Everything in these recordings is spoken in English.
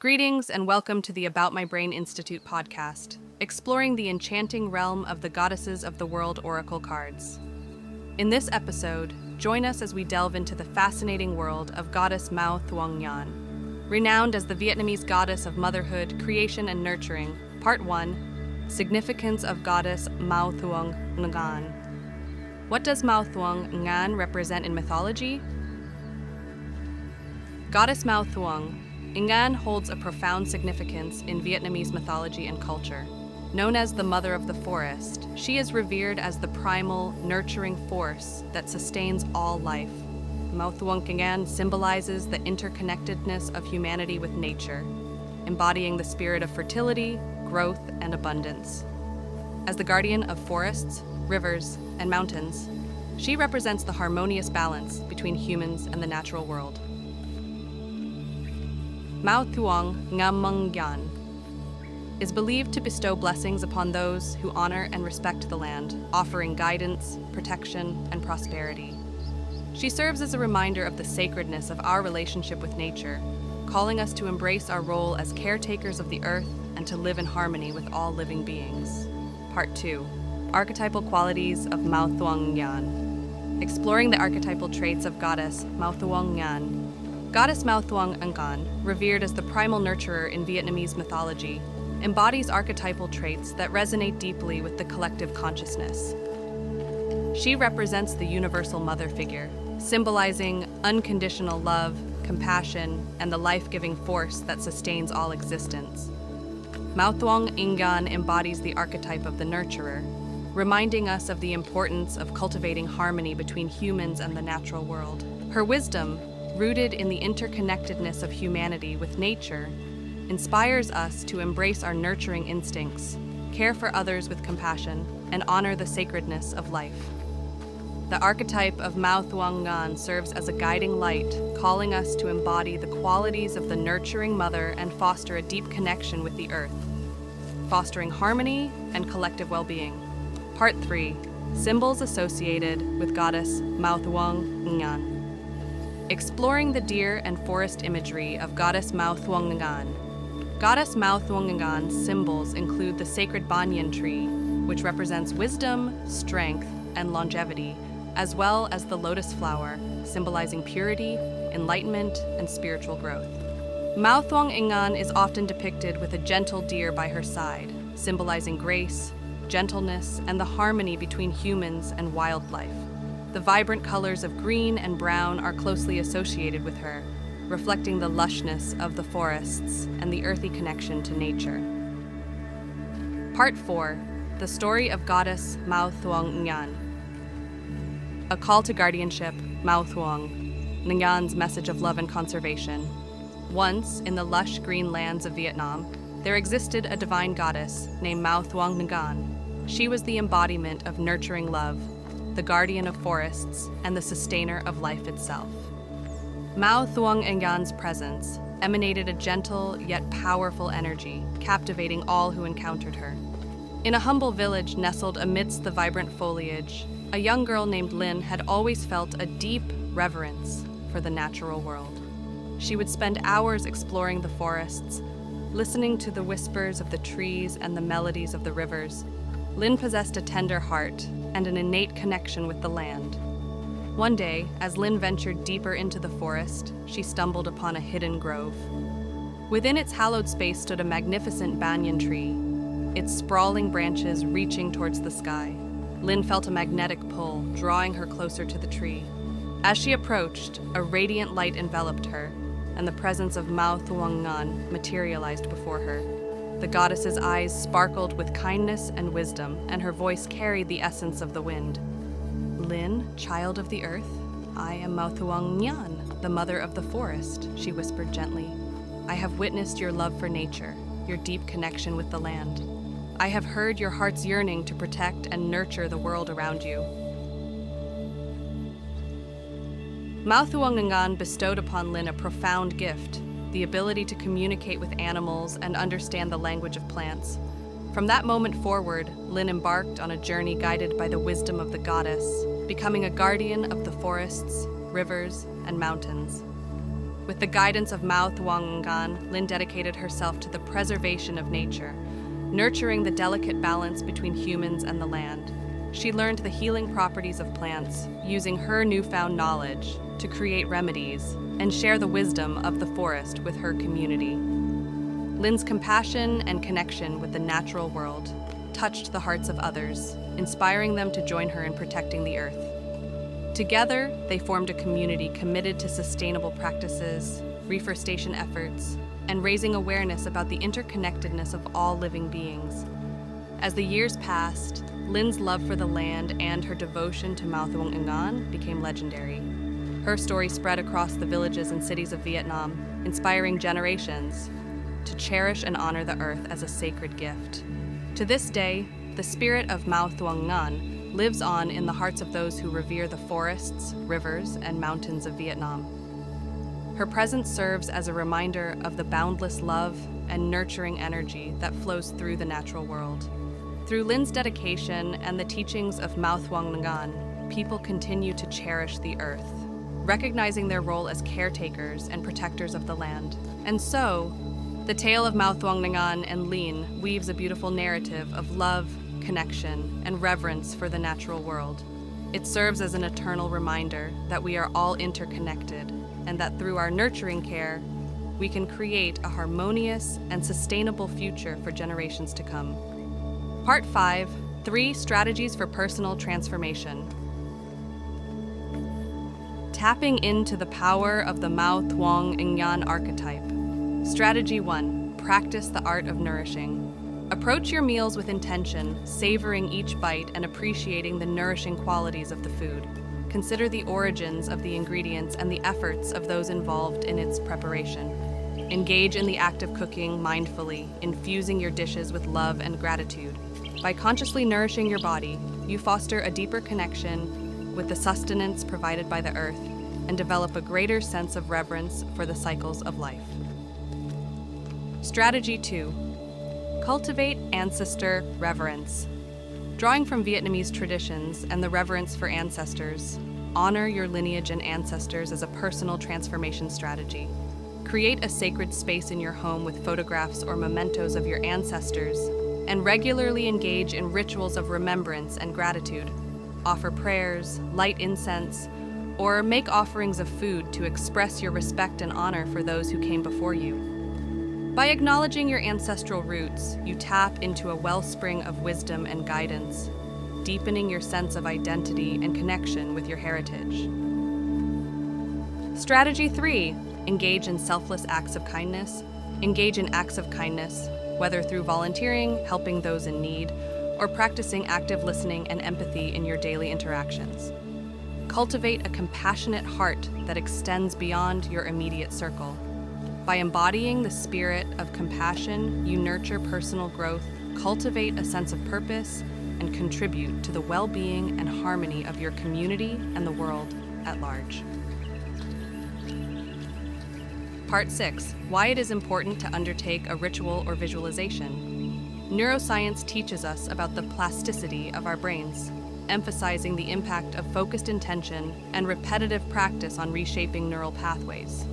Greetings and welcome to the About My Brain Institute podcast, exploring the enchanting realm of the goddesses of the world oracle cards. In this episode, join us as we delve into the fascinating world of goddess Mau Thuong Ngan. Renowned as the Vietnamese goddess of motherhood, creation, and nurturing, Part 1, Significance of Goddess Mau Thuong Ngan. What does Mau Thuong Ngan represent in mythology? Goddess Mau Thuong Ngan holds a profound significance in Vietnamese mythology and culture. Known as the Mother of the Forest, she is revered as the primal, nurturing force that sustains all life. Mau Thuong Ngan symbolizes the interconnectedness of humanity with nature, embodying the spirit of fertility, growth, and abundance. As the guardian of forests, rivers, and mountains, she represents the harmonious balance between humans and the natural world. Mau Thuong Ngan is believed to bestow blessings upon those who honor and respect the land, offering guidance, protection, and prosperity. She serves as a reminder of the sacredness of our relationship with nature, calling us to embrace our role as caretakers of the earth and to live in harmony with all living beings. Part 2. Archetypal Qualities of Mau Thuong Ngan. Exploring the archetypal traits of Goddess Mau Thuong Ngan. Goddess Mau Thuong Ngan, revered as the primal nurturer in Vietnamese mythology, embodies archetypal traits that resonate deeply with the collective consciousness. She represents the universal mother figure, symbolizing unconditional love, compassion, and the life-giving force that sustains all existence. Mau Thuong Ngan embodies the archetype of the nurturer, reminding us of the importance of cultivating harmony between humans and the natural world. Her wisdom, rooted in the interconnectedness of humanity with nature, inspires us to embrace our nurturing instincts, care for others with compassion, and honor the sacredness of life. The archetype of Mau Thuong Ngan serves as a guiding light, calling us to embody the qualities of the nurturing mother and foster a deep connection with the earth, fostering harmony and collective well-being. Part 3. Symbols associated with Goddess Mau Thuong Ngan. Exploring the deer and forest imagery of Goddess Mau Thuong Ngan. Goddess Mau Thuong Ngan's symbols include the sacred banyan tree, which represents wisdom, strength, and longevity, as well as the lotus flower, symbolizing purity, enlightenment, and spiritual growth. Mau Thuong Ngan is often depicted with a gentle deer by her side, symbolizing grace, gentleness, and the harmony between humans and wildlife. The vibrant colors of green and brown are closely associated with her, reflecting the lushness of the forests and the earthy connection to nature. Part 4. The story of Goddess Mau Thuong Ngan. A call to guardianship, Mau Thuong Ngan's message of love and conservation. Once, in the lush green lands of Vietnam, there existed a divine goddess named Mau Thuong Ngan. She was the embodiment of nurturing love, the guardian of forests, and the sustainer of life itself. Mau Thuong Ngan's presence emanated a gentle yet powerful energy, captivating all who encountered her. In a humble village nestled amidst the vibrant foliage, a young girl named Lin had always felt a deep reverence for the natural world. She would spend hours exploring the forests, listening to the whispers of the trees and the melodies of the rivers. Lin possessed a tender heart and an innate connection with the land. One day, as Lin ventured deeper into the forest, she stumbled upon a hidden grove. Within its hallowed space stood a magnificent banyan tree, its sprawling branches reaching towards the sky. Lin felt a magnetic pull, drawing her closer to the tree. As she approached, a radiant light enveloped her, and the presence of Mau Thuong Ngan materialized before her. The goddess's eyes sparkled with kindness and wisdom, and her voice carried the essence of the wind. Lin, child of the earth, I am Mau Thuong Ngan, the mother of the forest, she whispered gently. I have witnessed your love for nature, your deep connection with the land. I have heard your heart's yearning to protect and nurture the world around you. Mau Thuong Ngan bestowed upon Lin a profound gift, the ability to communicate with animals and understand the language of plants. From that moment forward, Lin embarked on a journey guided by the wisdom of the goddess, becoming a guardian of the forests, rivers, and mountains. With the guidance of Mau Thuong Ngan, Lin dedicated herself to the preservation of nature, nurturing the delicate balance between humans and the land. She learned the healing properties of plants, using her newfound knowledge to create remedies and share the wisdom of the forest with her community. Lin's compassion and connection with the natural world touched the hearts of others, inspiring them to join her in protecting the earth. Together, they formed a community committed to sustainable practices, reforestation efforts, and raising awareness about the interconnectedness of all living beings. As the years passed, Lin's love for the land and her devotion to Mau Thuong Ngan became legendary. Her story spread across the villages and cities of Vietnam, inspiring generations to cherish and honor the earth as a sacred gift. To this day, the spirit of Mau Thuong Ngan lives on in the hearts of those who revere the forests, rivers, and mountains of Vietnam. Her presence serves as a reminder of the boundless love and nurturing energy that flows through the natural world. Through Lin's dedication and the teachings of Mau Thuong Ngan, people continue to cherish the earth, recognizing their role as caretakers and protectors of the land. And so, the tale of Mau Thuong Ngan and Lin weaves a beautiful narrative of love, connection, and reverence for the natural world. It serves as an eternal reminder that we are all interconnected and that through our nurturing care, we can create a harmonious and sustainable future for generations to come. Part 5, 3 Strategies for Personal Transformation. Tapping into the power of the Mau Thuong Ngan archetype. Strategy 1. Practice the art of nourishing. Approach your meals with intention, savoring each bite and appreciating the nourishing qualities of the food. Consider the origins of the ingredients and the efforts of those involved in its preparation. Engage in the act of cooking mindfully, infusing your dishes with love and gratitude. By consciously nourishing your body, you foster a deeper connection with the sustenance provided by the earth and develop a greater sense of reverence for the cycles of life. Strategy 2. Cultivate ancestor reverence. Drawing from Vietnamese traditions and the reverence for ancestors, honor your lineage and ancestors as a personal transformation strategy. Create a sacred space in your home with photographs or mementos of your ancestors, and regularly engage in rituals of remembrance and gratitude. Offer prayers, light incense, or make offerings of food to express your respect and honor for those who came before you. By acknowledging your ancestral roots, you tap into a wellspring of wisdom and guidance, deepening your sense of identity and connection with your heritage. Strategy 3. Engage in selfless acts of kindness. Engage in acts of kindness, whether through volunteering, helping those in need, or practicing active listening and empathy in your daily interactions. Cultivate a compassionate heart that extends beyond your immediate circle. By embodying the spirit of compassion, you nurture personal growth, cultivate a sense of purpose, and contribute to the well-being and harmony of your community and the world at large. Part 6. Why it is important to undertake a ritual or visualization. Neuroscience teaches us about the plasticity of our brains, emphasizing the impact of focused intention and repetitive practice on reshaping neural pathways.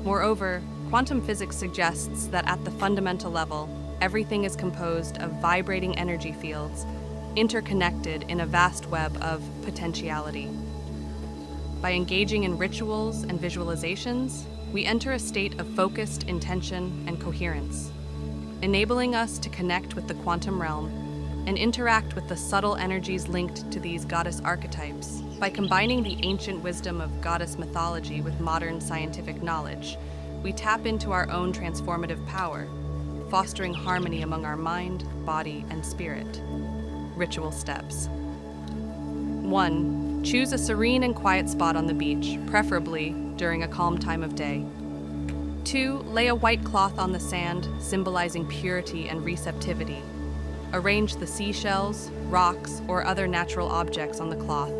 Moreover, quantum physics suggests that at the fundamental level, everything is composed of vibrating energy fields, interconnected in a vast web of potentiality. By engaging in rituals and visualizations, we enter a state of focused intention and coherence, enabling us to connect with the quantum realm and interact with the subtle energies linked to these goddess archetypes. By combining the ancient wisdom of goddess mythology with modern scientific knowledge, we tap into our own transformative power, fostering harmony among our mind, body, and spirit. Ritual steps. 1. Choose a serene and quiet spot on the beach, preferably during a calm time of day. 2. Lay a white cloth on the sand, symbolizing purity and receptivity. Arrange the seashells, rocks, or other natural objects on the cloth,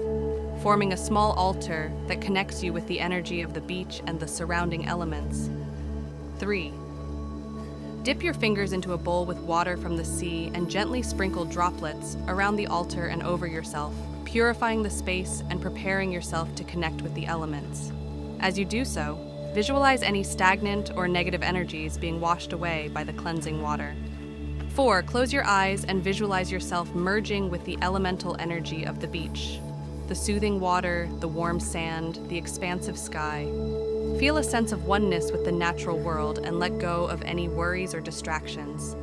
forming a small altar that connects you with the energy of the beach and the surrounding elements. 3. Dip your fingers into a bowl with water from the sea and gently sprinkle droplets around the altar and over yourself, purifying the space and preparing yourself to connect with the elements. As you do so, Visualize any stagnant or negative energies being washed away by the cleansing water. 4. Close your eyes and visualize yourself merging with the elemental energy of the beach. The soothing water, the warm sand, the expansive sky. Feel a sense of oneness with the natural world and let go of any worries or distractions.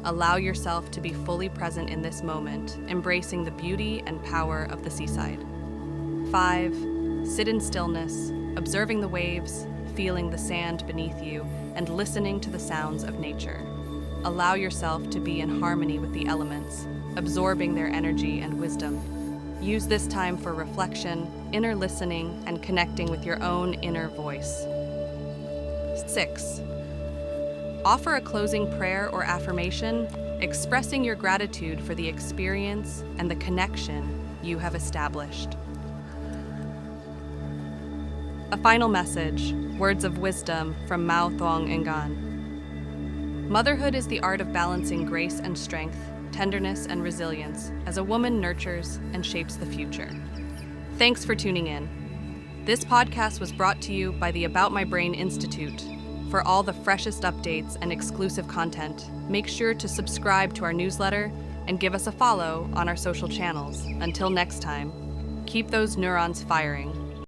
Allow yourself to be fully present in this moment, embracing the beauty and power of the seaside. 5. Sit in stillness, observing the waves, feeling the sand beneath you, and listening to the sounds of nature. Allow yourself to be in harmony with the elements, absorbing their energy and wisdom. Use this time for reflection, inner listening, and connecting with your own inner voice. 6. Offer a closing prayer or affirmation, expressing your gratitude for the experience and the connection you have established. A final message, words of wisdom from Mau Thuong Ngan. Motherhood is the art of balancing grace and strength, tenderness and resilience as a woman nurtures and shapes the future. Thanks for tuning in. This podcast was brought to you by the About My Brain Institute. For all the freshest updates and exclusive content, make sure to subscribe to our newsletter and give us a follow on our social channels. Until next time, keep those neurons firing.